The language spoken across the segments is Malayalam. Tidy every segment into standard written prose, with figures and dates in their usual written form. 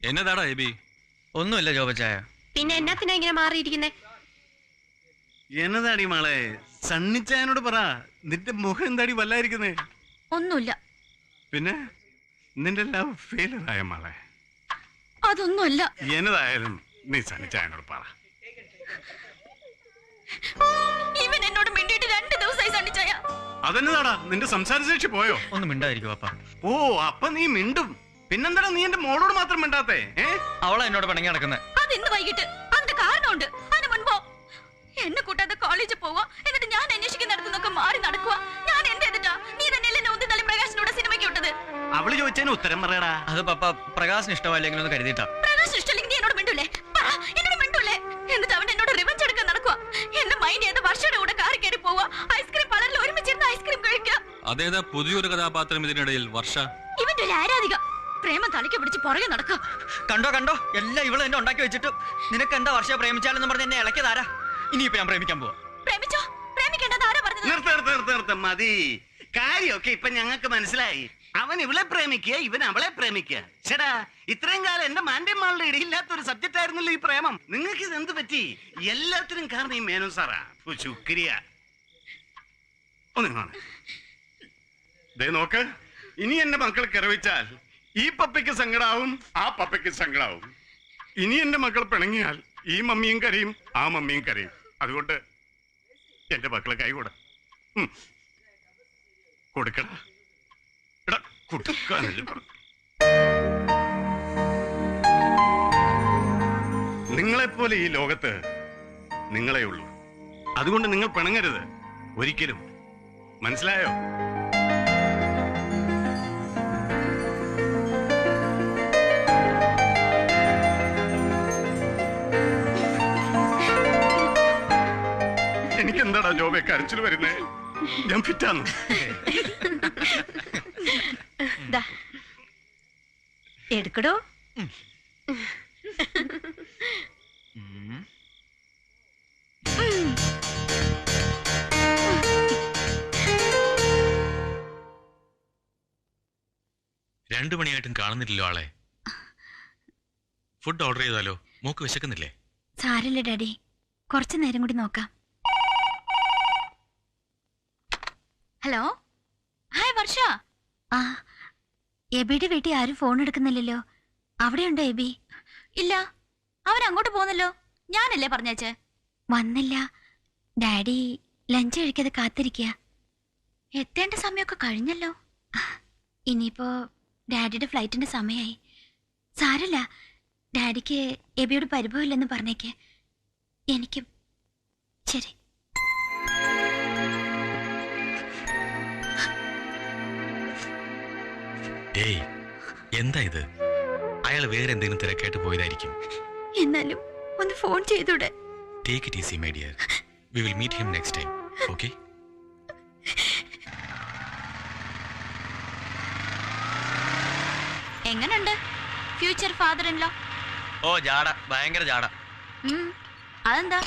എന്നതാടാ എബി? ഒന്നുമില്ല ജോബച്ചായ. പിന്നെ എന്നാത്തിനാ ഇങ്ങനെ മാറിയിരിക്കുന്നേ? എന്നതാടി മോളെ? സണ്ണിച്ചായനോട് പറ, നിന്റെ മുഖം എന്താടി വല്ലായിരിക്കുന്നേ? ഒന്നുമില്ല. പിന്നെ നിന്റെ ലവ് ഫെയിലർ ആയ മോളെ? അതൊന്നുമല്ല. എന്നതായാലും നീ സണ്ണിച്ചായനോട് പറ. ഇവൻ എന്നോട് മിണ്ടിയിട്ട് 2 ദിവസമായി സണ്ണിച്ചായ. അതെന്നതാടാ, നിന്റെ സംസാരശേഷി പോയോ? ഒന്ന് മിണ്ടായിരിക്കും അപ്പ. ഓ, അപ്പൊ നീ മിണ്ടും. പിന്നെന്താടാ നീ എന്റെ മോളോട് മാത്രം മിണ്ടാത്തേ? അവളെ എന്നോട് പിണങ്ങി നടക്കുന്നത്. അത് ഇന്ന് വൈകിട്ട്. അതിന്റെ കാരണമുണ്ട്. അതിന് മുൻപോ എന്നെ കൂട്ടാതെ കോളേജിൽ പോവാ, എന്നിട്ട് ഞാൻ അന്വേഷിക്കുന്നിടത്തുനിന്നൊക്കെ മാറി നടക്കുക. ഞാൻ എന്ത് ചെയ്തിട്ടാ നീ തന്നെയല്ലേ നോന്തി തള്ളി പ്രകാശിനോട് സിനിമയ്ക്ക് വിട്ടത്? അവള് ചോദിച്ചതിന് ഉത്തരം പറയടാ. അത് പപ്പ പ്രകാശിന് ഇഷ്ടമല്ലെങ്കിൽ ഒന്ന് കരുതിയിട്ടാ. പ്രകാശ് ഇഷ്ടമല്ലെങ്കിൽ നീ എന്നോട് മിണ്ടൂലേ? എന്നോട് മിണ്ടൂലേ? എന്നിട്ട് അവൻ എന്നോട് റിവഞ്ച് എടുക്കാൻ നടക്കുക. എന്റെ മൈൻഡ് ചെയ്ത് വർഷയുടെ കൂടെ കാറി കയറി പോവാ, ഐസ്ക്രീം പാർലറിൽ ഒരുമിച്ചിരുന്ന് ഐസ്ക്രീം കഴിക്കുക. അതേതാ പുതിയൊരു കഥാപാത്രം ഇതിനിടയിൽ? വർഷ ഇവന്റെ ഒരു ആരാധിക. പ്രേമം തലയ്ക്ക് പിടിച്ച് പുറകെ നടക്കുക. കണ്ടോ കണ്ടോ, എല്ലാം ഇവള് എന്നെ ഉണ്ടാക്കി വെച്ചിട്ട് നിനക്ക് എന്താ വർഷ പ്രേമിച്ചാലെന്ന് പറഞ്ഞ് എന്നെ ഇളക്കിയതാരാ? ഇനിയിപ്പോ ഞാൻ പ്രേമിക്കാൻ പോവാ. പ്രേമിച്ചോ? പ്രേമിക്കേണ്ടത് ആരാ പറഞ്ഞത്? നിർത്ത മതി. കാര്യമൊക്കെ ഇപ്പൊ ഞങ്ങൾക്ക് മനസ്സിലായി. അവൻ ഇവളെ പ്രേമിക്കുക, ഇവൻ അവളെ പ്രേമിക്കുക. ചേടാ, ഇത്രയും കാലം എന്റെ മാന്റെയും മാളുടെ ഇടയില്ലാത്ത ഒരു സബ്ജക്റ്റ് ആയിരുന്നല്ലോ ഈ പ്രേമം. നിങ്ങൾക്ക് ഇത് എന്ത് പറ്റി? എല്ലാത്തിനും കാരണം ഈ മേനോൻ സാറാ. ശുക്രിയ. നോക്ക്, ഇനി എന്റെ മക്കൾ കിറവിച്ചാൽ ഈ പപ്പയ്ക്ക് സങ്കടാവും, ആ പപ്പയ്ക്ക് സങ്കടാവും. ഇനി എന്റെ മക്കൾ പിണങ്ങിയാൽ ഈ മമ്മിയും കരയും, ആ മമ്മിയും കരയും. അതുകൊണ്ട് എന്റെ മക്കളെ കൈ കൊടുക്കട. നിങ്ങളെപ്പോലെ ഈ ലോകത്ത് നിങ്ങളെ ഉള്ളൂ. അതുകൊണ്ട് നിങ്ങൾ പിണങ്ങരുത് ഒരിക്കലും. മനസ്സിലായോ? എനിക്ക് എന്താടാ ജോബെ കരച്ചിൽ വരുന്നേ? ഞാൻ ഫിറ്റാന്ന്. എടുക്കടോ. രണ്ടു മണിയായിട്ടും കാണുന്നില്ലല്ലോ ആളെ. ഫുഡ് ഓർഡർ ചെയ്താലോ? മോക്ക് വിശക്കുന്നില്ലേ? സാരില്ല ഡാഡി, കുറച്ചു നേരം കൂടി നോക്കാം. ഹലോ, ഹായ് വർഷ. ആ, എബിയുടെ വീട്ടിൽ ആരും ഫോൺ എടുക്കുന്നില്ലല്ലോ. അവിടെയുണ്ടോ എബി? ഇല്ല, അവൻ അങ്ങോട്ട് പോന്നല്ലോ. ഞാനല്ലേ പറഞ്ഞേച്ചേ? വന്നില്ല. ഡാഡി ലഞ്ച് കഴിക്കാതെ കാത്തിരിക്കുക. എത്തേണ്ട സമയമൊക്കെ കഴിഞ്ഞല്ലോ. ഇനിയിപ്പോ ഡാഡിയുടെ ഫ്ലൈറ്റിന്റെ സമയമായി. സാരല്ല, ഡാഡിക്ക് എബിയോട് പരിഭവമില്ലെന്ന് പറഞ്ഞേക്ക്. എനിക്കും. ശരി. ഏയ്, എന്താ ഇത്? അയാൾ വേറെ എന്തെങ്കിലും തിരക്കായിട്ട് പോയതായിരിക്കും. എന്നാലും ഒന്ന് ഫോൺ ചെയ്തൂടെ? Take it easy, my dear. We will meet him next time. Okay? എങ്ങനുണ്ട് ഫ്യൂച്ചർ ഫാദർ ഇൻ ലോ? ഓ ജാട, ഭയങ്കര ജാട. അതെന്താ?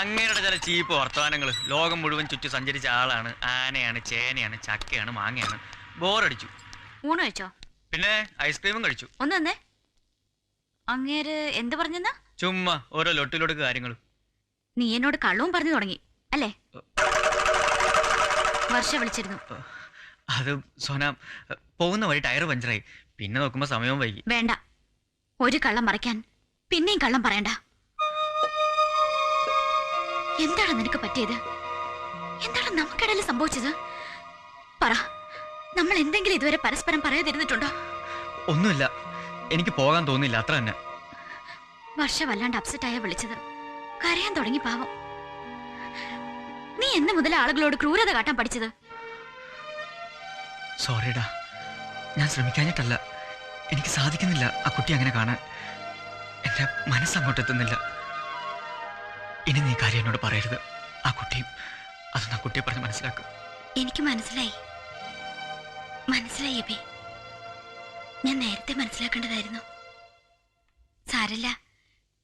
അങ്ങനെയുള്ള ചില ചീപ്പ് വർത്തമാനങ്ങള്. ലോകം മുഴുവൻ ചുറ്റി സഞ്ചരിച്ച ആളാണ്. ആനയാണ്, ചേനയാണ്, ചക്കയാണ്, മാങ്ങയാണ്. ബോറടിച്ചു. ഊണ് കഴിച്ചോ? പിന്നെ ഐസ്ക്രീമും കഴിച്ചു. ഒന്ന് തന്നെ. അങ്ങേര് എന്ത് പറഞ്ഞെന്നാ? ചുമ്മാ ഓരോ ലൊട്ടിലൊടുക്ക് കാര്യങ്ങൾ. നീ എന്നോട് കള്ളവും പറഞ്ഞു തുടങ്ങി അല്ലേ? വർഷ വിളിച്ചിരുന്നു. അത് സോന, പോകുന്ന വഴി ടയർ പഞ്ചറായി. പിന്നെ നോക്കുമ്പോ സമയവും വൈകി. വേണ്ട, ഒരു കള്ളം മറയ്ക്കാൻ പിന്നെയും കള്ളം പറയണ്ട. എന്താണ് നിനക്ക് പറ്റിയത്? എന്താണ് നമുക്കിടയിൽ സംഭവിച്ചത്? പറ. നമ്മൾ എന്തെങ്കിലും ഇതുവരെ പരസ്പരം പറയാതിരുന്നിട്ടുണ്ടോ? ഒന്നുമില്ല, എനിക്ക് പോകാൻ തോന്നില്ല, അത്ര തന്നെ. വർഷ വല്ലാണ്ട് അപ്സെറ്റായ വിളിച്ചത്. കരയാൻ തുടങ്ങി പാവം. നീ എന്ന് മുതൽ ആളുകളോട് ക്രൂരത കാട്ടാൻ പഠിച്ചത്? സോറിടാ, ഞാൻ ശ്രമിക്കാഞ്ഞിട്ടല്ല. എനിക്ക് സാധിക്കുന്നില്ല ആ കുട്ടി അങ്ങനെ കാണാൻ. എന്റെ മനസ്സങ്ങോട്ട് എത്തുന്നില്ല. ഇനി നീ കാര്യം എന്നോട് പറയരുത്. ആ കുട്ടിയും അതൊന്ന് ആ കുട്ടിയെ പറഞ്ഞ് മനസ്സിലാക്കും. എനിക്ക് മനസ്സിലായി. മനസ്സിലായി എബി. ഞാൻ നേരത്തെ മനസ്സിലാക്കേണ്ടതായിരുന്നു. സാരല്ല,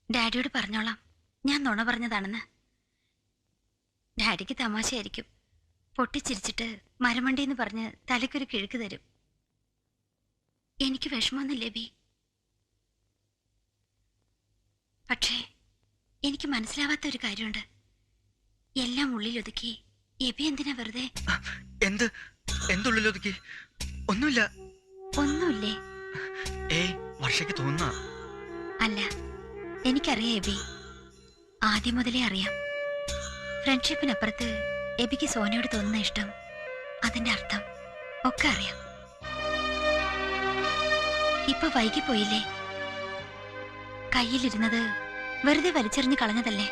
ഡാഡിയോട് പറഞ്ഞോളാം ഞാൻ നുണ പറഞ്ഞതാണെന്ന്. ഡാഡിക്ക് തമാശയായിരിക്കും. പൊട്ടിച്ചിരിച്ചിട്ട് മരമണ്ടിന്ന് പറഞ്ഞ് തലയ്ക്കൊരു കിഴുക്ക് തരും. എനിക്ക് വിഷമമൊന്നുമില്ല ബി. പക്ഷേ എനിക്ക് മനസ്സിലാവാത്ത ഒരു കാര്യമുണ്ട്. എല്ലാം ഉള്ളിലൊതുക്കി എബി എന്തിനാ വെറുതെ? എന്തുള്ളിലൊതുക്കി? ഒന്നുമില്ല. ഒന്നുമില്ലേ? ഏയ്, വർഷയ്ക്ക് തോന്നുന്ന. അല്ല, എനിക്കറിയാം എബി. ആദ്യം മുതലേ അറിയാം. ഫ്രണ്ട്ഷിപ്പിനപ്പുറത്ത് എബിക്ക് സോനയോട് തോന്നുന്ന ഇഷ്ടം, അതിന്റെ അർത്ഥം ഒക്കെ അറിയാം. ഇപ്പൊ വൈകിപ്പോയില്ലേ? കയ്യിലിരുന്നത് വെറുതെ വലിച്ചെറിഞ്ഞ് കളഞ്ഞതല്ലേ?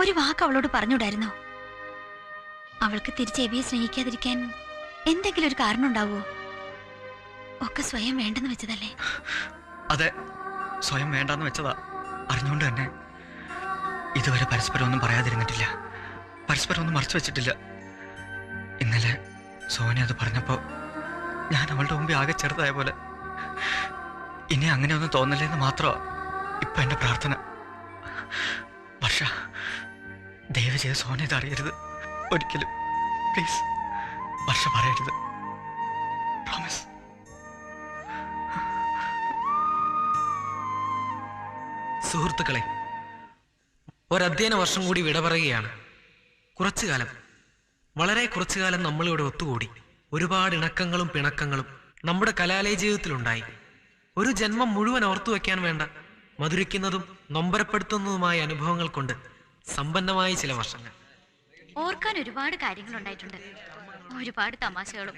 ഒരു വാക്ക് അവളോട് പറഞ്ഞുകൂടായിരുന്നോ? അവൾക്ക് തിരിച്ച് എബിയെ സ്നേഹിക്കാതിരിക്കാൻ എന്തെങ്കിലും ഒരു കാരണം ഉണ്ടാവോ? ഒക്കെ സ്വയം വേണ്ടെന്ന് വെച്ചതല്ലേ? അതെ, സ്വയം വേണ്ടെന്ന് വെച്ചതാ. അറിഞ്ഞുകൊണ്ട് തന്നെ. ഇതുവരെ പരസ്പരം ഒന്നും പറയാതിരുന്നിട്ടില്ല, പരസ്പരം ഒന്നും മറച്ചു വെച്ചിട്ടില്ല. ഇന്നലെ സോന അത് പറഞ്ഞപ്പോ ഞാൻ അവളുടെ മുമ്പിൽ ആകെ ചെറുതായ പോലെ. ഇനി അങ്ങനെ ഒന്നും തോന്നലേന്ന് മാത്രമാ ഇപ്പൊ എന്റെ പ്രാർത്ഥന. വർഷ, ദയവ് ചെയ്ത് സോന ഇത് അറിയരുത് ഒരിക്കലും. പ്ലീസ്, വർഷ പറയരുത്. പ്രോമിസ്. സുഹൃത്തുക്കളെ, ഒരധ്യയന വർഷം കൂടി വിട പറയുകയാണ്. കുറച്ചു കാലം, വളരെ കുറച്ചു കാലം നമ്മളിവിടെ ഒത്തുകൂടി. ഒരുപാട് ഇണക്കങ്ങളും പിണക്കങ്ങളും നമ്മുടെ കലാലയ ജീവിതത്തിലുണ്ടായി. ഒരു ജന്മം മുഴുവൻ ഓർത്തു വയ്ക്കാൻ വേണ്ട മധുരിക്കുന്നതും നൊമ്പരപ്പെടുത്തുന്നതുമായ അനുഭവങ്ങൾ കൊണ്ട് സമ്പന്നമായ ചില വർഷങ്ങൾ. ഓർക്കാൻ ഒരുപാട് കാര്യങ്ങളുണ്ടായിട്ടുണ്ട്, ഒരുപാട് തമാശകളും.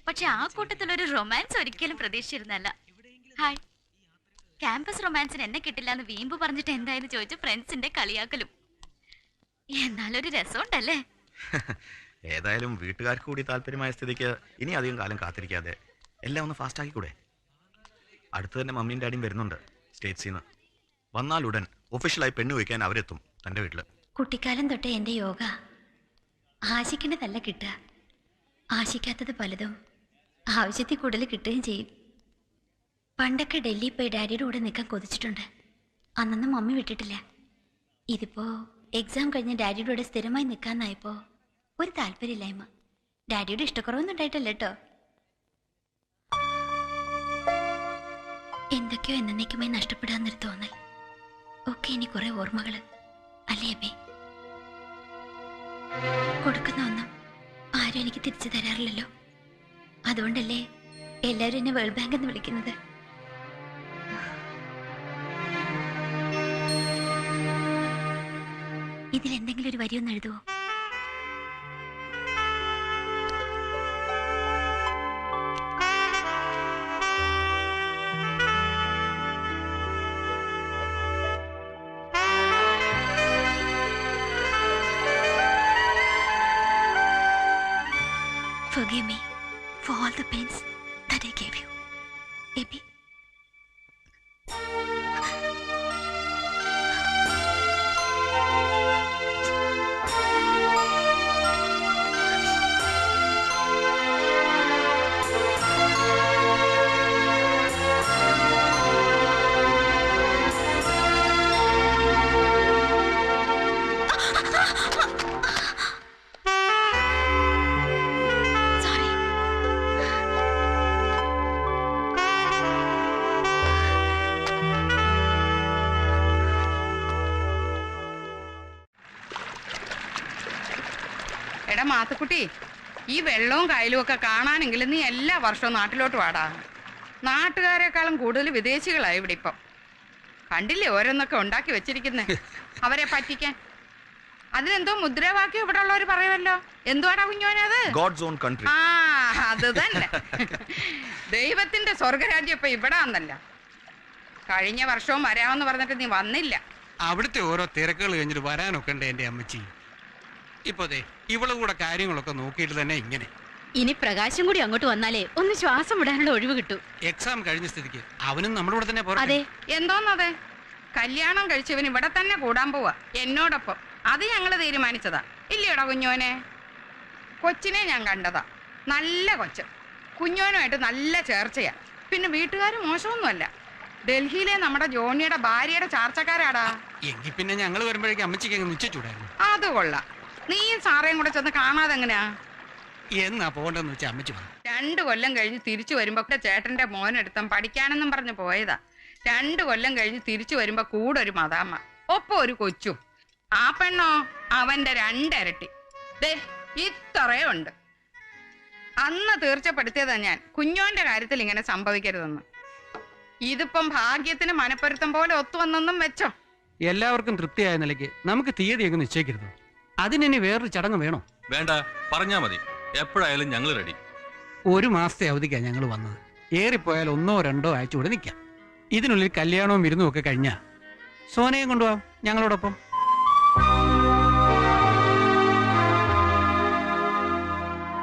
പക്ഷെ ആ കൂട്ടത്തിലൊരു റൊമാൻസ് ഒരിക്കലും പ്രതീക്ഷിച്ചിരുന്നല്ല. ഹായ്, ക്യാമ്പസ് റൊമാൻസിന് എന്നെ കിട്ടില്ല എന്ന് വീമ്പ് പറഞ്ഞിട്ട് എന്തായെന്ന് ചോദിച്ചു ഫ്രണ്ട്സിന്റെ കളിയാക്കലും. എന്നാലൊരു രസമുണ്ടല്ലേ? ഏതായാലും വീട്ടുകാർക്ക് കൂടി താല്പര്യമായ സ്ഥിതിക്ക് ഇനി അധികം കാലം കാത്തിരിക്കാതെ എല്ലാം ഒന്ന് ഫാസ്റ്റ് ആക്കിക്കൂടെ? അടുത്ത് തന്നെ മമ്മിയും ഡാഡിയും വരുന്നുണ്ട് സ്റ്റേറ്റ്സിന്ന്. വന്നാലുടൻ ഒഫീഷ്യലായി പെണ്ണു വയ്ക്കാൻ അവരെത്തും തൻ്റെ വീട്ടിൽ. കുട്ടിക്കാലം തൊട്ടേ എൻ്റെ യോഗ ആശിക്കേണ്ടതല്ല കിട്ടുക, ആശിക്കാത്തത് പലതും ആവശ്യത്തിൽ കൂടുതൽ കിട്ടുകയും ചെയ്യും. പണ്ടൊക്കെ ഡൽഹി പോയി ഡാഡിയുടെ കൂടെ നിൽക്കാൻ കൊതിച്ചിട്ടുണ്ട്. അന്നൊന്നും മമ്മി വിട്ടിട്ടില്ല. ഇതിപ്പോ എക്സാം കഴിഞ്ഞ് ഡാഡിയുടെ കൂടെ സ്ഥിരമായി നിൽക്കാന്നായപ്പോ ഒരു താല്പര്യമില്ലായ്മ. ഡാഡിയുടെ ഇഷ്ടക്കുറവൊന്നും ഉണ്ടായിട്ടല്ല കേട്ടോ. എന്തൊക്കെയോ എന്നേക്കുമായി നഷ്ടപ്പെടാന്നൊരു തോന്നൽ. ഒക്കെ ഇനി കുറെ ഓർമ്മകള് അല്ലേ അബേ? കൊടുക്കുന്ന ഒന്നും ആരും എനിക്ക് തിരിച്ചു തരാറില്ലല്ലോ. അതുകൊണ്ടല്ലേ എല്ലാവരും എന്നെ വേൾഡ് ബാങ്ക് എന്ന് വിളിക്കുന്നത്. ഇതിലെന്തെങ്കിലും ഒരു വരിയൊന്ന് എഴുതുവോ? Forgive me for all the pains that I gave you, Abby. എടാ മാത്തുക്കുട്ടി, ഈ വെള്ളവും കായലും ഒക്കെ കാണാനെങ്കിലും നീ എല്ലാ വർഷവും നാട്ടിലോട്ട് വാടാ. നാട്ടുകാരെക്കാളും കൂടുതൽ വിദേശികളായി ഇവിടെ ഇപ്പം. കണ്ടില്ലേ ഓരോന്നൊക്കെ ഉണ്ടാക്കി വെച്ചിരിക്കുന്നേ അവരെ പറ്റിക്കാൻ. അതിനെന്തോ മുദ്രാവാക്യം ഇവിടെ ഉള്ളവർ പറയുമല്ലോ. എന്തുവാടാ കുഞ്ഞോനത്? God's own country. ആ, അത് തന്നെ. ദൈവത്തിന്റെ സ്വർഗരാജ്യം ഇപ്പൊ ഇവിടെ വന്നല്ല. കഴിഞ്ഞ വർഷവും വരാമെന്ന് പറഞ്ഞിട്ട് നീ വന്നില്ല. അവിടുത്തെ ഓരോ തിരക്കുകൾ കഴിഞ്ഞിട്ട് വരാനൊക്കെ ഉണ്ട് എന്റെ അമ്മച്ചി. ഇപ്പോഴേ ഇവളും കൂടെ കാര്യങ്ങളൊക്കെ നോക്കിയിട്ട് തന്നെ ഇങ്ങനെ. ഇനി പ്രകാശം കൂടി അങ്ങോട്ട് വന്നാലേ ഒന്ന് ശ്വാസം വിടാനുള്ള ഒഴിവ് കിട്ടൂ. എക്സാം കഴിഞ്ഞ സ്ഥിതിക്ക് അവനും നമ്മുടെ കൂടെ തന്നെ പോരാ. അതെ, എന്തോന്നതെ? കല്യാണം കഴിച്ചവൻ ഇവിടെ തന്നെ കൂടാൻ പോവാ എന്നോടൊപ്പം. അത് ഞങ്ങൾ തീരുമാനിച്ചതാ. ഇല്ലയോടാ കുഞ്ഞോനെ? കൊച്ചിനെ ഞാൻ കണ്ടതാ, നല്ല കൊച്ച്. കുഞ്ഞോനുമായിട്ട് നല്ല ചേർച്ചയാ. പിന്നെ വീട്ടുകാർ മോശമൊന്നുമല്ല. ഡൽഹിയിലെ നമ്മുടെ ജോണിയുടെ ഭാര്യയുടെ ചാർച്ചക്കാരാടാ. എങ്കിൽ പിന്നെ ഞങ്ങൾ വരുമ്പോഴേക്കും അമ്മച്ചിക്ക് അങ്ങ് നിശ്ചയിച്ചൂടായിരുന്നു. അത് കൊള്ളാം. നീയും സാറേയും കൂടെ ചെന്ന് കാണാതെ എങ്ങനെയാ? എന്നാ പോകണ്ടെന്ന് വെച്ചാൽ അമ്മച്ചി പറഞ്ഞു. 2 കൊല്ലം കഴിഞ്ഞ് തിരിച്ചു വരുമ്പോ ചേട്ടന്റെ മോനെടുത്തും പഠിക്കാനെന്നും പറഞ്ഞ് പോയതാ. 2 കൊല്ലം കഴിഞ്ഞ് തിരിച്ചു വരുമ്പോ കൂടെ ഒരു മദാമ്മ, ഒപ്പം ഒരു കൊച്ചും. ആ പെണ്ണോ അവന്റെ 2 ഇരട്ടി. ദേ ഇത്രയേ ഉണ്ട്. അന്ന് തീർച്ചപ്പെടുത്തിയതാ ഞാൻ കുഞ്ഞോന്റെ കാര്യത്തിൽ ഇങ്ങനെ സംഭവിക്കരുതെന്ന്. ഇതിപ്പം ഭാഗ്യത്തിന് മനപ്പൊരുത്തം പോലെ ഒത്തുവന്നെന്നും വെച്ചോ. എല്ലാവർക്കും തൃപ്തിയായ നിലയ്ക്ക് നമുക്ക് തീയതിയൊക്കെ നിശ്ചയിക്കരുത്. അതിനി വേറൊരു ചടങ്ങ് വേണോ? വേണ്ട, പറഞ്ഞാ മതി. എപ്പോഴായാലും ഞങ്ങൾ റെഡി. 1 മാസത്തെ അവധിക്കാണ് ഞങ്ങൾ വന്നത്. ഏറിപ്പോയാൽ 1 or 2 ആഴ്ച കൂടെ നിൽക്കാം. ഇതിനുള്ളിൽ കല്യാണവും വിരുന്നും ഒക്കെ കഴിഞ്ഞാ സോനയും കൊണ്ടുപോവാം ഞങ്ങളോടൊപ്പം.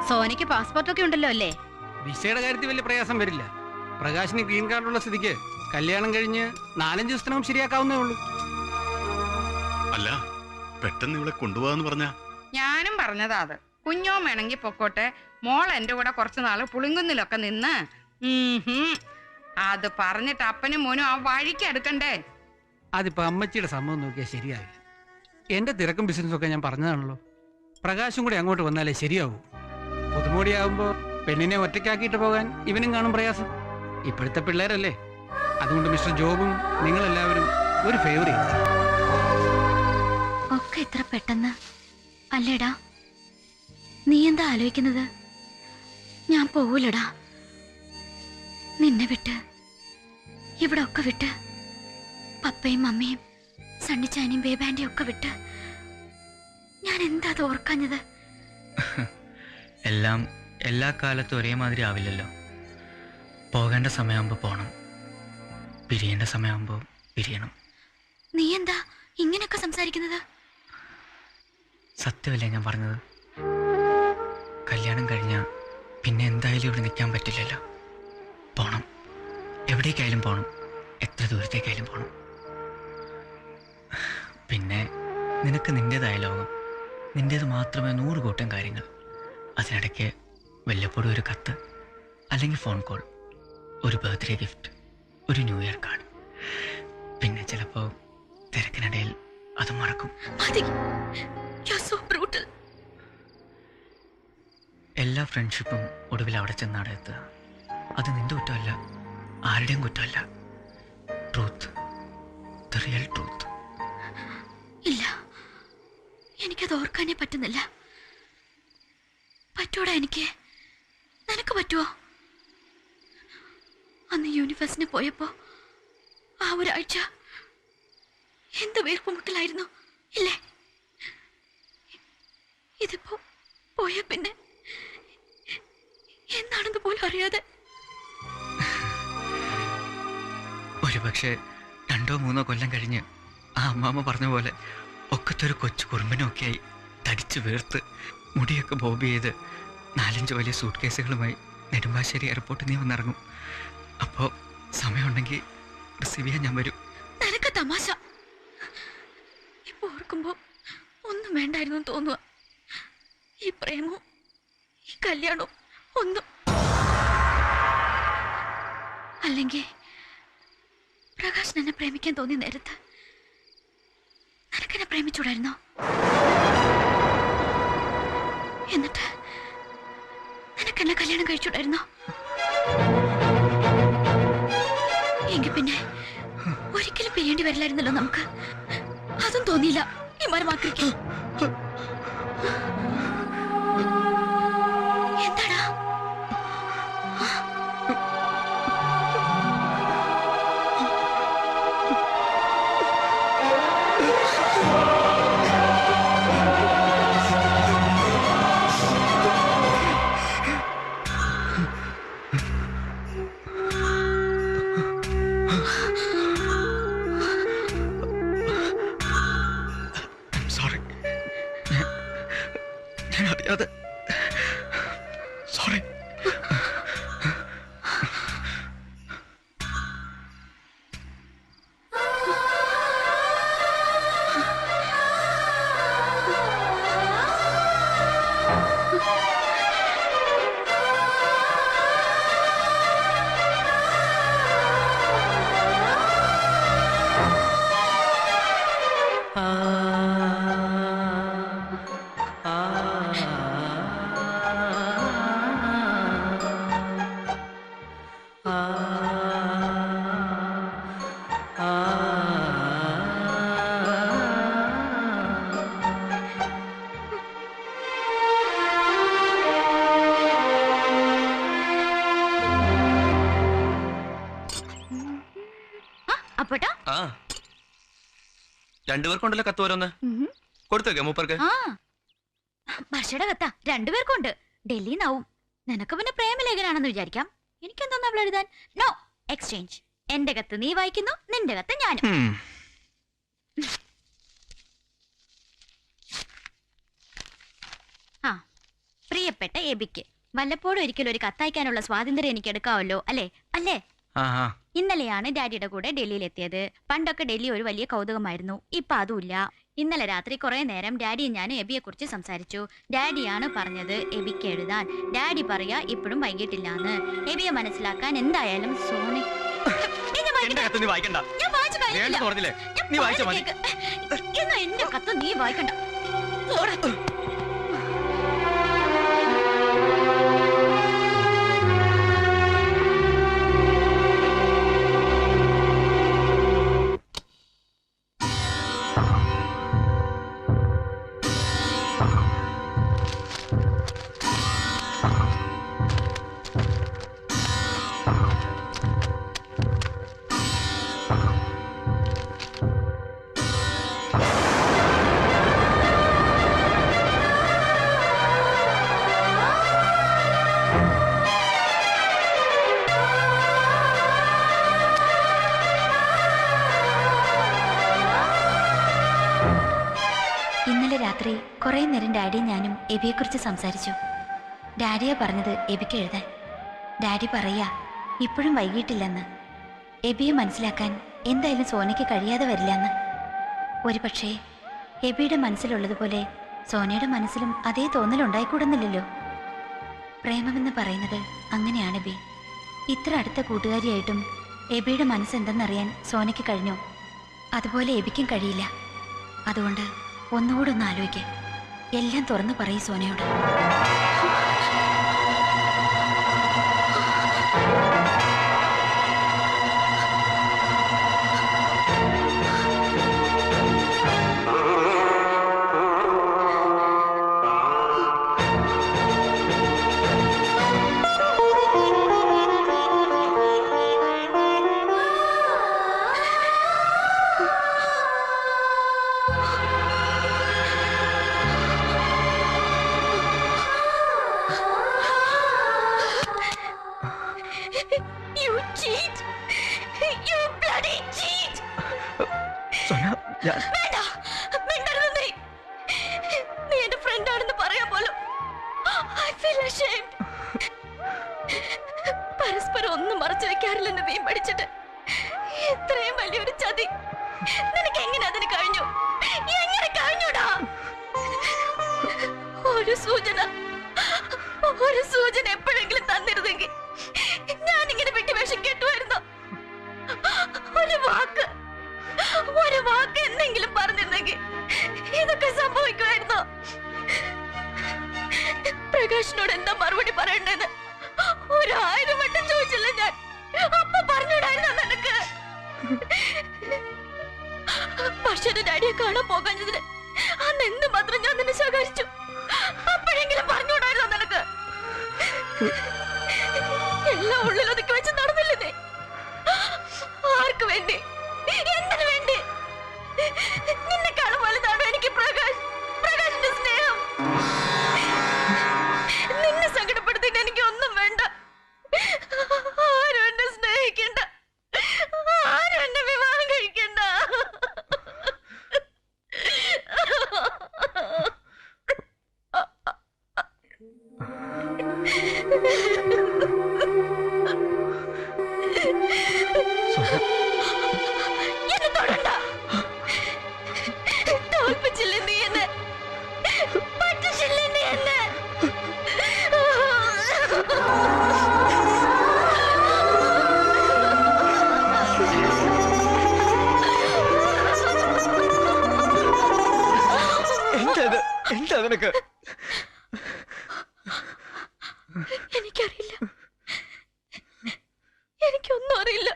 സോനയ്ക്ക് പാസ്പോർട്ടൊക്കെ ഉണ്ടല്ലോ അല്ലേ? വിസയുടെ കാര്യത്തിൽ വലിയ പ്രയാസം വരില്ല. പ്രകാശിന് ഗ്രീൻ കാർഡുള്ള സ്ഥിതിക്ക് കല്യാണം കഴിഞ്ഞ് 4-5 ദിവസത്തിനകം ശരിയാക്കാവുന്നേ ഉള്ളൂ. അല്ല, പെട്ടെന്ന് ഇവിടെ കൊണ്ടുപോകാന്ന് പറഞ്ഞാ? ഞാനും പറഞ്ഞതാ അത്. കുഞ്ഞോ വേണമെങ്കിൽ പൊക്കോട്ടെ, മോൾ എന്റെ കൂടെ കുറച്ചു നാള് പുളിങ്കുന്നിലൊക്കെ നിന്ന്. അത് പറഞ്ഞിട്ട് അപ്പനും മോനും ആ വഴിക്ക് എടുക്കണ്ടേ? അതിപ്പോ അമ്മച്ചിയുടെ സമ്മതം നോക്കിയാൽ ശരിയാവില്ല. എന്റെ തിരക്കും ബിസിനസ്സും ഒക്കെ ഞാൻ പറഞ്ഞതാണല്ലോ. പ്രകാശും കൂടി അങ്ങോട്ട് വന്നാലേ ശരിയാവൂ. പുതുമോടിയാവുമ്പോ പെണ്ണിനെ ഒറ്റയ്ക്കാക്കിയിട്ട് പോകാൻ ഇവനും കാണും പ്രയാസം. ഇപ്പോഴത്തെ പിള്ളേരല്ലേ. അതുകൊണ്ട് മിസ്റ്റർ ജോബും നിങ്ങളെല്ലാവരും ഒരു ഫേവർ ചെയ്തു. ഒക്കെ ഇത്ര പെട്ടെന്ന് അല്ലേടാ? നീ എന്താ ആലോചിക്കുന്നത്? ഞാൻ പോവൂലടാ നിന്നെ വിട്ട്, ഇവിടെ ഒക്കെ വിട്ട്, പപ്പയും മമ്മിയും സണ്ണിച്ചാനിയും ബേബാൻഡിയും ഒക്കെ വിട്ട്. ഞാൻ എന്താ അത് ഓർക്കാഞ്ഞത്? എല്ലാം എല്ലാ കാലത്തും ഒരേമാതിരി ആവില്ലല്ലോ. പോകേണ്ട സമയമാകുമ്പോൾ പോകണം, പിരിയേണ്ട സമയമാകുമ്പോൾ പിരിയണം. നീ എന്താ ഇങ്ങനെയൊക്കെ സംസാരിക്കുന്നത്? സത്യമല്ലേ ഞാൻ പറഞ്ഞത്? കല്യാണം കഴിഞ്ഞാൽ പിന്നെ എന്തായാലും ഇവിടെ നിൽക്കാൻ പറ്റില്ലല്ലോ. പോണം, എവിടേക്കായാലും പോകണം, എത്ര ദൂരത്തേക്കായാലും പോകണം. പിന്നെ നിനക്ക് നിൻ്റേതായ ലോകം, നിൻ്റേത് മാത്രമേ 100 കൂട്ടം കാര്യങ്ങൾ. അതിനിടയ്ക്ക് വല്ലപ്പോഴും ഒരു കത്ത്, അല്ലെങ്കിൽ ഫോൺ കോൾ, ഒരു ബർത്ത്ഡേ ഗിഫ്റ്റ്, ഒരു ന്യൂ ഇയർ കാർഡ്. പിന്നെ ചിലപ്പോൾ തിരക്കിനിടയിൽ അത് മറക്കും. എല്ലാ ഫ്രണ്ട്ഷിപ്പും ഒടുവിൽ അവിടെ ചെന്നാടെ എത്തുക. അത് നിന്റെ കുറ്റമല്ല, ആരുടെയും കുറ്റമല്ല. Truth, the real truth. ഇല്ല, എനിക്കത് ഓർക്കാനേ പറ്റുന്നില്ല. പറ്റൂടാ എനിക്ക്? നിനക്ക് പറ്റുമോ? അന്ന് യൂണിവേഴ്സിന് പോയപ്പോ ആ ഒരാഴ്ച എന്ത് വീർപ്പുമുട്ടലായിരുന്നു ഇല്ലേ? ഇതിപ്പോ പോയ പിന്നെ എന്താണെന്ന് പോലും അറിയാതെ. ഒരുപക്ഷെ 2-3 കൊല്ലം കഴിഞ്ഞ് ആ അമ്മാമ്മ പറഞ്ഞ പോലെ ഒക്കത്തൊരു കൊച്ചു കുറുമ്പനൊക്കെയായി തടിച്ച് വീർത്ത് മുടിയൊക്കെ ബോബ് ചെയ്ത് 4-5 വലിയ സൂട്ട് കേസുകളുമായി നെടുമ്പാശ്ശേരി എയർപോർട്ടിൽ നീ വന്നിറങ്ങും. അപ്പോൾ സമയമുണ്ടെങ്കിൽ റിസീവ് ചെയ്യാൻ ഞാൻ വരും. നിനക്ക് തമാശ. ഇപ്പൊ ഓർക്കുമ്പോ ഒന്നും വേണ്ടായിരുന്നു തോന്നുക. ഈ പ്രേമവും ഈ കല്യാണവും ഒന്നും. അല്ലെങ്കിൽ പ്രകാശ് എന്നെ പ്രേമിക്കാൻ തോന്നിയ നേരത്ത് നിനക്കെന്നെ പ്രേമിച്ചൂടായിരുന്നോ? എന്നിട്ട് നിനക്കെന്നെ കല്യാണം കഴിച്ചൂടായിരുന്നോ? എങ്കിൽ പിന്നെ ഒരിക്കലും പിരിയേണ്ടി വരില്ലായിരുന്നല്ലോ നമുക്ക്. അതും തോന്നിയില്ല ഈ മരമാക്രിക്ക്. എന്താടാ? അപ്പോട്ടാ ആ രണ്ടുപേർക്കുണ്ടല്ലോ കത്ത് ഓരോന്ന് കൊടുത്തേക്കെ മൂപ്പർക്ക്. വർഷയുടെ കത്താ രണ്ടുപേർക്കുണ്ട്. ഡൽഹിന്നാവും. നിനക്ക് പിന്നെ പ്രേമലേഖനാണെന്ന് വിചാരിക്കാം. എനിക്കെന്തോന്ന് അവൾ എഴുതാൻ? No exchange. എന്റെ കത്ത് നീ വായിക്കുന്നു, നിന്റെ കത്ത് ഞാനും. ആ പ്രിയപ്പെട്ട എബിക്ക്, വല്ലപ്പോഴും ഒരിക്കലും ഒരു കത്തയക്കാനുള്ള സ്വാതന്ത്ര്യം എനിക്ക് എടുക്കാവല്ലോ അല്ലേ? അല്ലേ? ഇന്നലെയാണ് ഡാഡിയുടെ കൂടെ ഡൽഹിയിലെത്തിയത്. പണ്ടൊക്കെ ഡൽഹി ഒരു വലിയ കൗതുകമായിരുന്നു. ഇപ്പൊ അതുമില്ല. ഇന്നലെ രാത്രി കുറെ നേരം ഡാഡിയും ഞാനും എബിയെ കുറിച്ച് സംസാരിച്ചു. ഡാഡിയാണ് പറഞ്ഞത് എബിക്ക് എഴുതാൻ. ഡാഡി പറയാ ഇപ്പോഴും വൈകിട്ടില്ലാന്ന്. എബിയെ മനസ്സിലാക്കാൻ എന്തായാലും സോണി എന്റെ കത്ത് നീ വായിക്കണ്ട. രാത്രി കുറെ നേരം ഡാഡിയും ഞാനും എബിയെ കുറിച്ച് സംസാരിച്ചു. ഡാഡിയാ പറഞ്ഞത് എബിക്ക് എഴുതാൻ. ഡാഡി പറയാ ഇപ്പോഴും വൈകിട്ടില്ലെന്ന്. എബിയെ മനസ്സിലാക്കാൻ എന്തായാലും സോനയ്ക്ക് കഴിയാതെ വരില്ലെന്ന്. ഒരു പക്ഷേ എബിയുടെ മനസ്സിലുള്ളതുപോലെ സോനയുടെ മനസ്സിലും അതേ തോന്നലുണ്ടായിക്കൂടുന്നില്ലല്ലോ. പ്രേമമെന്ന് പറയുന്നത് അങ്ങനെയാണ് ബി. ഇത്ര അടുത്ത കൂട്ടുകാരിയായിട്ടും എബിയുടെ മനസ്സെന്തെന്നറിയാൻ സോനയ്ക്ക് കഴിഞ്ഞു. അതുപോലെ എബിക്കും കഴിയില്ല. അതുകൊണ്ട് ഒന്നുകൂടെ ഒന്ന് ആലോചിക്കേ. എല്ലാം തുറന്നു പറയൂ സോനയോട്. പരസ്പരം ഒന്നും മറച്ചു വെക്കാറില്ലെന്ന് നീ പഠിച്ചിട്ട് ഇത്രയും വലിയൊരു ചതി നിനക്ക് എങ്ങനെ അതിന് കഴിഞ്ഞു? എങ്ങനെ കഴിഞ്ഞൂടാ? ഒരു സൂചന എപ്പോഴെങ്കിലും തന്നിരുന്നെങ്കിൽ ഞാനിങ്ങനെ വിട്ടുവേഷം കേട്ടുമായിരുന്നു. ഒരു വാക്ക് എന്തെങ്കിലും പറഞ്ഞിരുന്നെങ്കിൽ ഇതൊക്കെ സംഭവിക്കുമായിരുന്നോ? പ്രകാശിനോട് എന്താ മറുപടി പറയണ്ടെന്ന് 1000 വട്ടം ചോദിച്ചില്ല ഞാൻ. അപ്പൊ പറഞ്ഞൂടായിരുന്നോ നിനക്ക്? പക്ഷേ ഡാഡിയെ കാണാൻ പോകാഞ്ഞതിന് അന്ന് എന്ത് മാത്രം ഞാൻ നിന്നെ ശകാരിച്ചു. അപ്പോഴെങ്കിലും പറഞ്ഞൂടായിരുന്നോ നിനക്ക്? എല്ലാം ഉള്ളിലൊതുക്കി വെച്ച് നടന്നില്ലേ നീ? ആർക്ക് വേണ്ടി? എന്തിനു വേണ്ടി? നിന്നെ കാണും വലുതാണോ എനിക്ക് പ്രകാശിന്റെ സ്നേഹം? നിന്നെ സങ്കടപ്പെടുത്തിട്ട് എനിക്ക് ഒന്നും വേണ്ട. ആരും എന്നെ സ്നേഹിക്കണ്ട. ആരും എന്നെ വിവാഹം കഴിക്കണ്ട. എന്നെ തൊടണ്ട. തോൽപ്പിച്ചില്ലേ നീ എന്നെ? പറ്റിച്ചില്ലേ നീ എന്നെ? എന്താ നിനക്ക്? എനിക്കറിയില്ല. എനിക്കൊന്നും അറിയില്ല.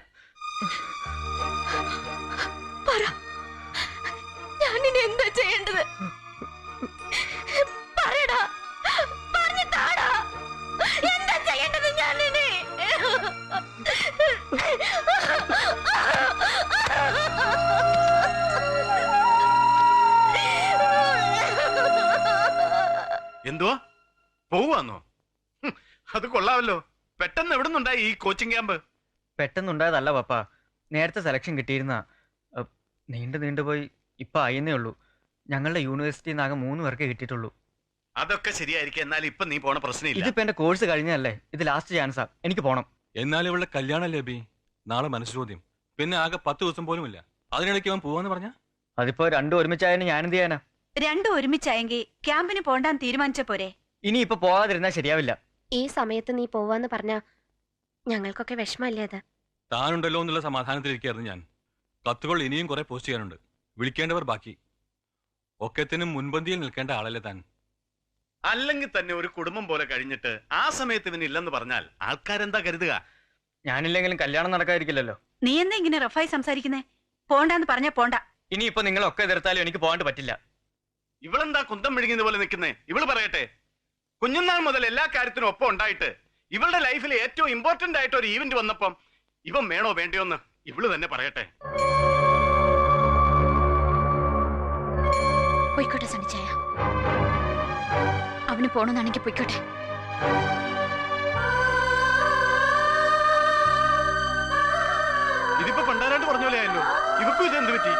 പോവാന്നോ? അത് കൊള്ളാമല്ലോ. പെട്ടെന്ന് എവിടെ നിന്നുണ്ടായി ഈ കോച്ചിങ് ക്യാമ്പ്? പെട്ടെന്നുണ്ടായതല്ല പപ്പ, നേരത്തെ സെലക്ഷൻ കിട്ടിയിരുന്ന. നീണ്ടുപോയി ഇപ്പൊ ആയെന്നേ ഉള്ളൂ. ഞങ്ങളുടെ യൂണിവേഴ്സിറ്റിയിൽ നിന്ന് ആകെ 3 പേർക്കേ കിട്ടിയിട്ടുള്ളൂ. അതൊക്കെ ശരിയായിരിക്കും. എന്നാൽ ഇപ്പൊ നീ പോണ പ്രശ്നമില്ല. ഇതിപ്പോ എന്റെ കോഴ്സ് കഴിഞ്ഞല്ലേ, ഇത് ലാസ്റ്റ് ചാൻസാ, എനിക്ക് പോണം. എന്നാൽ ഇവളുടെ കല്യാണല്ലേ അബി? നാളെ മനസ്സ് ചോദ്യം. പിന്നെ ആകെ 10 ദിവസം പോലും ഇല്ല. അതിനിടയ്ക്ക് അവൻ പോവാന്ന് പറഞ്ഞ? അതിപ്പോ രണ്ടും ഒരുമിച്ചായതിന് ഞാനെന്ത് ചെയ്യാനാ? രണ്ടും ഒരുമിച്ചായെങ്കിൽ ക്യാമ്പിന് പോണ്ടാൻ തീരുമാനിച്ച പോരെ? ഇനി ഇപ്പൊ പോവാതിരുന്നാ ശരിയാവില്ല. ഈ സമയത്ത് നീ പോവാന്ന് പറഞ്ഞ ഞങ്ങൾക്കൊക്കെ വിഷമല്ലേ അത്? താനുണ്ടല്ലോ എന്നുള്ള സമാധാനത്തിലിരിക്കായിരുന്നു ഞാൻ. കത്തുകൾ ഇനിയും കുറെ പോസ്റ്റ് ചെയ്യാനുണ്ട്. വിളിക്കേണ്ടവർ ബാക്കി. ഒക്കത്തിനും മുൻപന്തിയിൽ നിൽക്കേണ്ട ആളല്ലേ താൻ. അല്ലെങ്കിൽ തന്നെ ഒരു കുടുംബം പോലെ കഴിഞ്ഞിട്ട് ആ സമയത്ത് ഇവനില്ലെന്ന് പറഞ്ഞാൽ ആൾക്കാരെന്താ കരുതുക? ഞാനില്ലെങ്കിലും കല്യാണം നടക്കാതിരിക്കില്ലല്ലോ. നീ എന്താ ഇങ്ങനെ റഫായി സംസാരിക്കുന്നേ? പോണ്ടാന്ന് പറഞ്ഞാ പോണ്ട. ഇനിയിപ്പോ നിങ്ങളൊക്കെ എതിർത്താലും എനിക്ക് പോകാണ്ട് പറ്റില്ല. ഇവളെന്താ കുന്തം മെഴുകുന്നത് പോലെ നിൽക്കുന്നേ? ഇവള് പറയട്ടെ. കുഞ്ഞുനാൾ മുതൽ എല്ലാ കാര്യത്തിനും ഒപ്പം ഉണ്ടായിട്ട് ഇവളുടെ ലൈഫിൽ ഏറ്റവും ഇമ്പോർട്ടന്റ് ആയിട്ട് ഒരു ഈവന്റ് വന്നപ്പം ഇവൻ വേണോ വേണ്ടയോന്ന് ഇവള് തന്നെ പറയട്ടെ. പൊയ്ക്കോട്ടെ സണിച്ചായ, അവന് പോണെന്നാണെങ്കിൽ പൊയ്ക്കോട്ടെ. ഇതിപ്പോ പണ്ടാരായിട്ട് പറഞ്ഞ പോലെ ആയല്ലോ. ഇവക്കും ഇത് എന്ത് പറ്റി?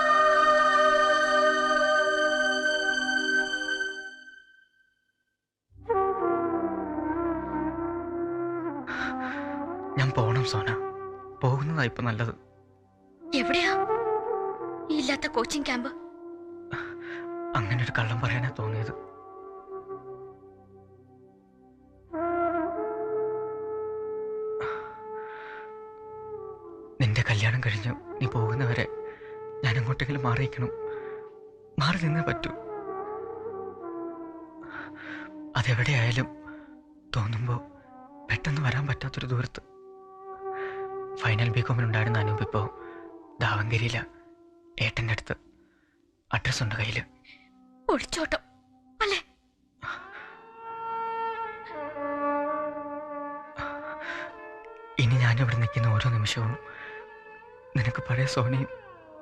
ഞാൻ പോണം സോന, പോകുന്നതാ ഇപ്പൊ നല്ലത്. എവിടെയാ ഈ ഇല്ലാത്ത കോച്ചിങ് ക്യാമ്പ്? അങ്ങനെ ഒരു കള്ളം പറയാനാ തോന്നിയത്. നിന്റെ കല്യാണം കഴിഞ്ഞു നീ പോകുന്നവരെ ഞാൻ അങ്ങോട്ടെങ്കിലും മാറിയിരിക്കണം. മാറി നിന്നേ പറ്റൂ. അതെവിടെയായാലും തോന്നുമ്പോ പെട്ടെന്ന് വരാൻ പറ്റാത്തൊരു ദൂരത്ത്. ഫൈനൽ ബികോമിനുണ്ടായിരുന്ന അനൂപ് ഇപ്പോ ദാവങ്കരിയില, ഏട്ടൻ്റെ അടുത്ത്. അഡ്രസ് ഉണ്ട് കയ്യില്. ഒളിച്ചോട്ടം അല്ലേ? ഇനി ഞാനിവിടെ നിൽക്കുന്ന ഓരോ നിമിഷവും നിനക്ക് പഴയ സോനയും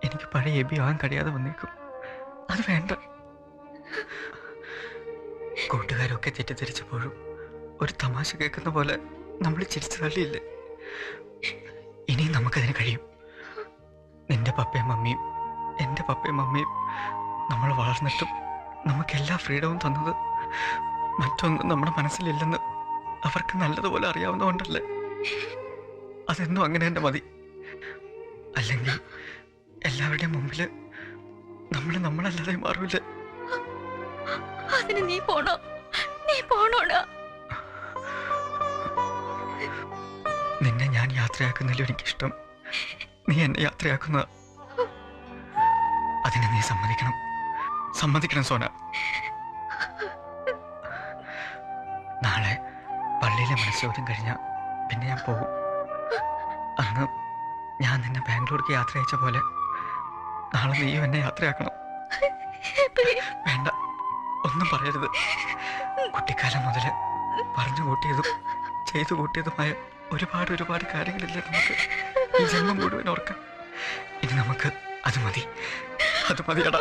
എനിക്ക് പഴയ എബി ആകാൻ കഴിയാതെ വന്നേക്കും. അത് വേണ്ട. കൂട്ടുകാരൊക്കെ തെറ്റിദ്ധരിച്ചപ്പോഴും ഒരു തമാശ കേൾക്കുന്ന പോലെ നമ്മൾ ചിരിച്ചു തള്ളിയില്ലേ? ഇനിയും നമുക്കതിന് കഴിയും. നിന്റെ പപ്പയും മമ്മിയും എൻ്റെ പപ്പയും മമ്മിയും നമ്മൾ വളർന്നിട്ടും നമുക്കെല്ലാ ഫ്രീഡവും തന്നത് മറ്റൊന്നും നമ്മുടെ മനസ്സിലില്ലെന്ന് അവർക്ക് നല്ലതുപോലെ അറിയാവുന്നതുകൊണ്ടല്ലേ? അതെന്നും അങ്ങനെ തന്നെ മതി. അല്ലെങ്കിൽ എല്ലാവരുടെയും മുമ്പിൽ നമ്മളല്ലാതെ മാറൂല്ലേ? അതിന് നീ പോണോടാ. നിന്നെ ഞാൻ യാത്രയാക്കുന്നില്ല എനിക്കിഷ്ടം. നീ എന്നെ യാത്രയാക്കുന്ന. അതിനെ നീ സമ്മതിക്കണം സോന. നാളെ പള്ളിയിലെ മനസ്സോദ്യം കഴിഞ്ഞാൽ പിന്നെ ഞാൻ പോകും. അന്ന് ഞാൻ നിന്നെ ബാംഗ്ലൂർക്ക് യാത്ര അയച്ച പോലെ നാളെ നീയും എന്നെ യാത്രയാക്കണം. വേണ്ട, ഒന്നും പറയരുത്. കുട്ടിക്കാലം മുതൽ പറഞ്ഞു കൂട്ടിയതും ചെയ്തു കൂട്ടിയതുമായ ഒരുപാട് കാര്യങ്ങളില്ലേ നമുക്ക് ഈ ജന്മം മുഴുവൻ ഓർക്കാൻ. ഇനി നമുക്ക് അത് മതിയടാ.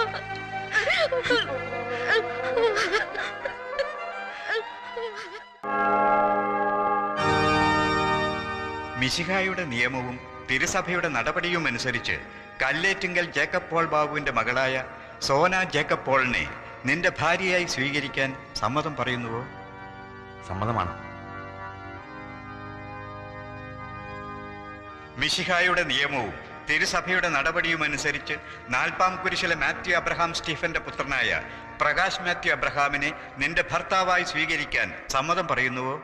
മിശിഹായുടെ നിയമവും തിരുസഭയുടെ നടപടിയും അനുസരിച്ച് കല്ലേറ്റുങ്കൽ ജേക്കബ് പോൾ ബാബുവിന്റെ മകളായ സോന ജേക്കബ് പോളിനെ നിന്റെ ഭാര്യയായി സ്വീകരിക്കാൻ സമ്മതം പറയുന്നുവോ? സമ്മതമാണ്. മിശിഹായുടെ നിയമവും തിരുസഭയുടെ നടപടിയും അനുസരിച്ച് 40 കുരിശിലെ മാത്യു അബ്രഹാം സ്റ്റീഫന്റെ പുത്രനായ പ്രകാശ് മാത്യു അബ്രഹാമിനെ നിന്റെ ഭർത്താവായി സ്വീകരിക്കാൻ സമ്മതം പറയുന്നുവോ?